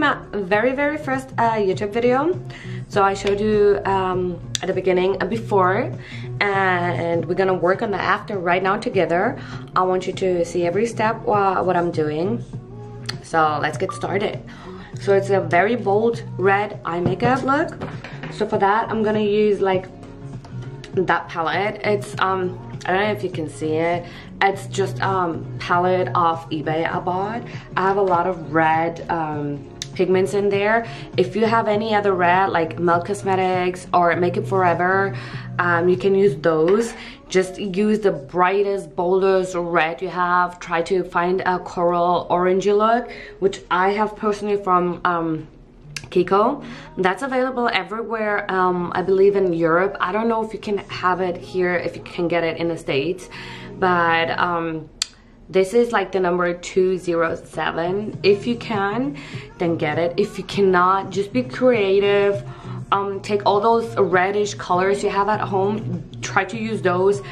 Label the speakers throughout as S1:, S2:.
S1: my very first YouTube video. So I showed you at the beginning before, and we're gonna work on the after right now together. I want you to see every step what I'm doing. So let's get started. So it's a very bold red eye makeup look. So for that I'm gonna use like that palette. It's I don't know if you can see it. It's just palette off eBay I bought. I have a lot of red pigments in there. If you have any other red like Milk Cosmetics or Makeup Forever, you can use those. Just use the brightest, boldest red you have. Try to find a coral orangey look, which I have personally from KIKO. That's available everywhere, I believe in Europe. I don't know if you can have it here, if you can get it in the States, but this is like the number 207. If you can, then get it. If you cannot, just be creative. Take all those reddish colors you have at home, try to use those.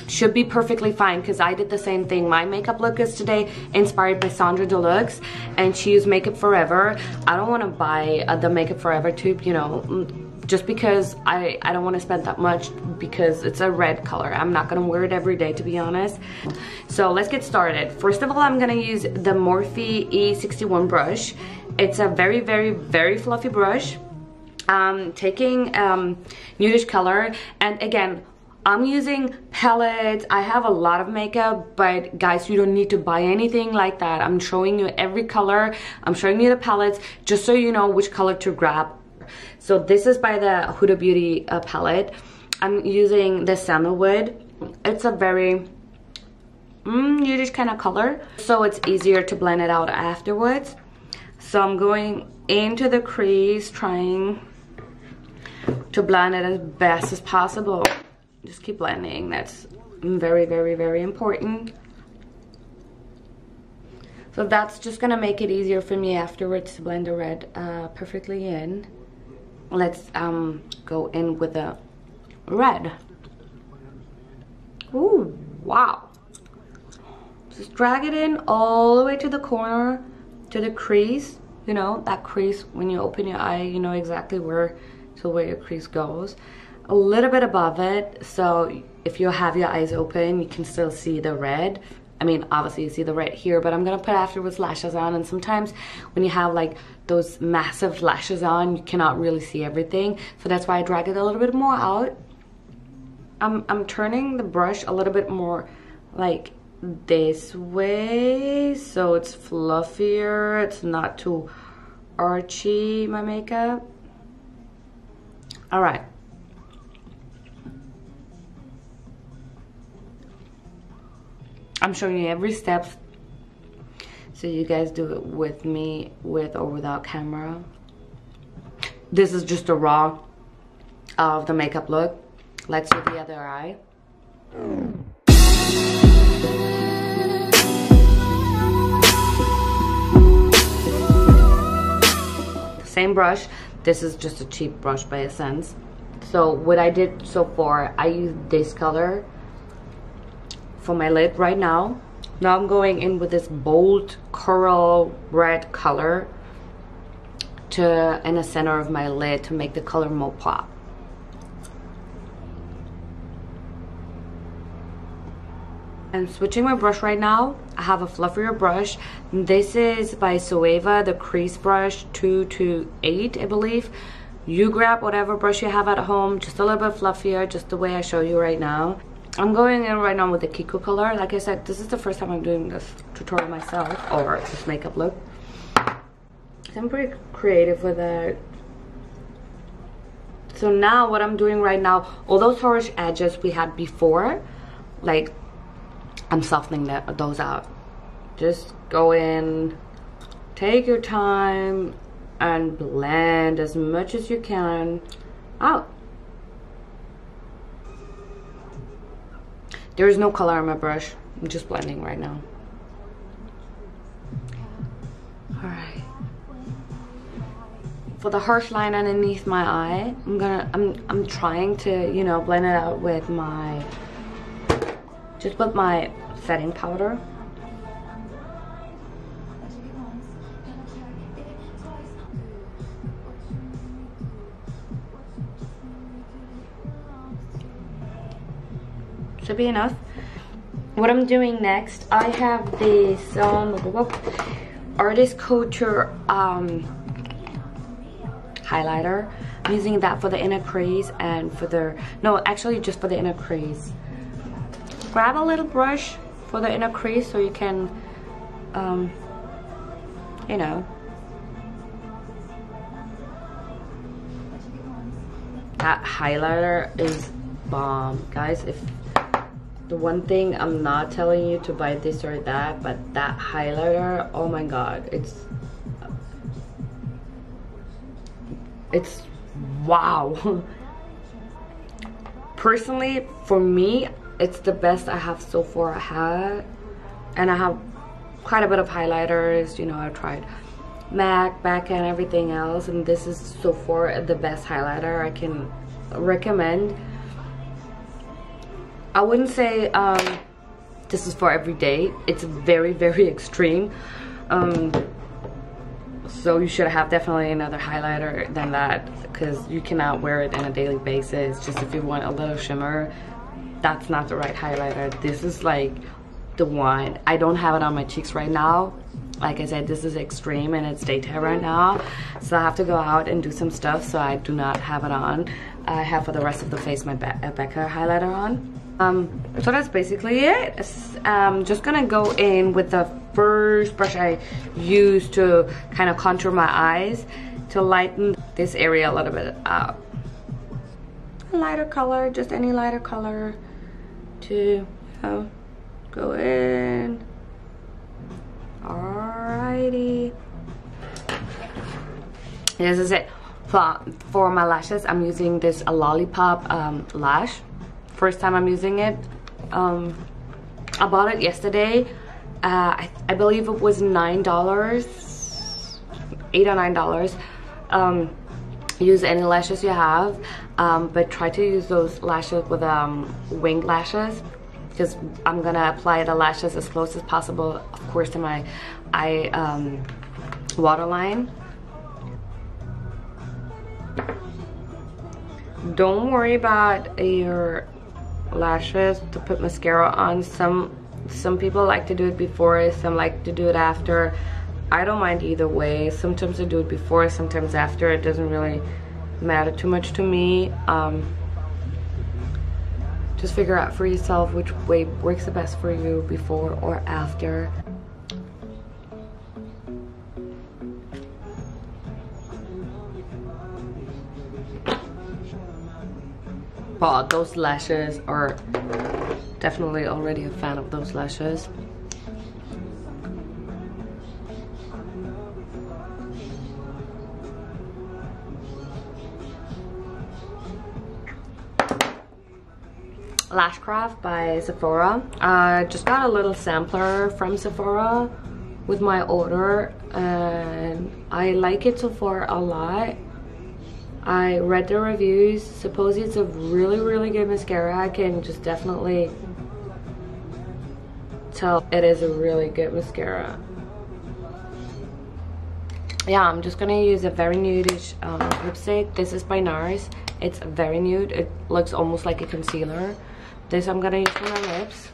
S1: Should be perfectly fine, because I did the same thing. My makeup look is today inspired by Sandra Deluxe, and she used Makeup Forever. I don't want to buy the Makeup Forever tube, you know, just because I don't want to spend that much, because it's a red color. I'm not going to wear it every day, to be honest. So let's get started. First of all, I'm going to use the Morphe E61 brush. It's a very fluffy brush. Taking nudish color, and again, I'm using palettes. I have a lot of makeup, but guys, you don't need to buy anything like that. I'm showing you every color. I'm showing you the palettes just so you know which color to grab. So this is by the Huda Beauty palette. I'm using the Sandalwood. It's a very nudish kind of color, so it's easier to blend it out afterwards. So I'm going into the crease, trying to blend it as best as possible. Just keep blending. That's very important. So that's just gonna make it easier for me afterwards to blend the red perfectly in. Let's go in with the red. Ooh, wow. Just drag it in all the way to the corner, to the crease. You know, that crease, when you open your eye, you know exactly where your crease goes. A little bit above it, so if you have your eyes open, you can still see the red. I mean, obviously you see the red here, but I'm gonna put afterwards lashes on, and sometimes when you have like those massive lashes on, you cannot really see everything. So that's why I drag it a little bit more out. I'm turning the brush a little bit more like this way, so it's fluffier, it's not too archy, my makeup. All right. I'm showing you every step so you guys do it with me, with or without camera. This is just a raw of the makeup look. Let's do the other eye. Same brush. This is just a cheap brush by Essence. So what I did so far, I used this color for my lid right now. Now I'm going in with this bold coral red color in the center of my lid to make the color more pop. I'm switching my brush right now. I have a fluffier brush. This is by Zoeva, the crease brush 228, I believe. You grab whatever brush you have at home, just a little bit fluffier, just the way I show you right now. I'm going in right now with the KIKO color. Like I said, this is the first time I'm doing this tutorial myself, or this makeup look. I'm pretty creative with it. So now what I'm doing right now, all those harsh edges we had before, like, I'm softening those out. Just go in, take your time, and blend as much as you can out. There is no color on my brush. I'm just blending right now. Alright. For the harsh line underneath my eye, I'm trying to, you know, blend it out with my, just with my setting powder. should be enough. What I'm doing next, I have this Artist Couture highlighter. I'm using that for the inner crease and for the, no, actually just for the inner crease. Grab a little brush for the inner crease so you can, you know, that highlighter is bomb, guys. If the one thing, I'm not telling you to buy this or that, but that highlighter, oh my god, it's wow. Personally, for me, it's the best I have so far had, and I have quite a bit of highlighters, you know. I've tried MAC, BAC, and everything else, and this is so far the best highlighter I can recommend. I wouldn't say this is for every day. It's very, very extreme. So you should have definitely another highlighter than that, because you cannot wear it on a daily basis. Just if you want a little shimmer, that's not the right highlighter. This is like the one. I don't have it on my cheeks right now. Like I said, this is extreme and it's daytime right now, so I have to go out and do some stuff, so I do not have it on. I have for the rest of the face my Becca highlighter on. So that's basically it. I'm just gonna go in with the first brush I use to kind of contour my eyes, to lighten this area a little bit up. A lighter color, just any lighter color to, you know, go in. Alrighty. This is it. For my lashes, I'm using this Lollipop lash. First time I'm using it. I bought it yesterday. I believe it was $9, $8 or $9. Use any lashes you have, but try to use those lashes with winged lashes, because I'm gonna apply the lashes as close as possible, of course, to my eye waterline. Don't worry about your lashes to put mascara on. Some people like to do it before, some like to do it after. I don't mind either way. Sometimes I do it before, sometimes after. It doesn't really matter too much to me. Just figure out for yourself which way works the best for you, before or after. But those lashes are definitely already a fan of those lashes. Lashcraft by Sephora. I just got a little sampler from Sephora with my order, and I like it so far a lot. I read the reviews. Supposedly it's a really, really good mascara. I can just definitely tell it is a really good mascara. Yeah, I'm just gonna use a very nude-ish lipstick. This is by NARS. It's very nude. It looks almost like a concealer. This I'm gonna use for my lips.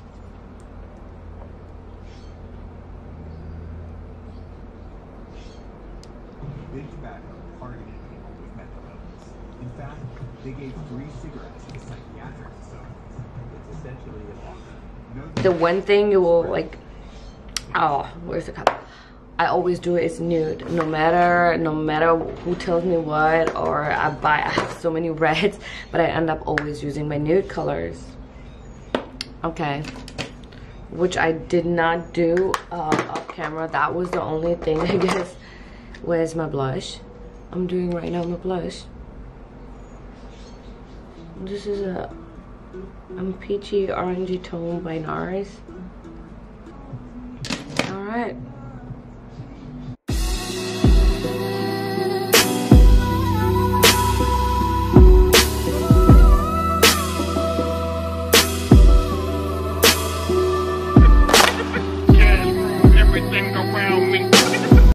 S1: The one thing you will like, oh, where's the cup? I always do it is nude, no matter who tells me what, or I have so many reds, but I end up always using my nude colors. Okay, which I did not do off camera. That was the only thing, I guess. Where's my blush? I'm doing right now my blush. This is a peachy orangey tone by NARS. Alright.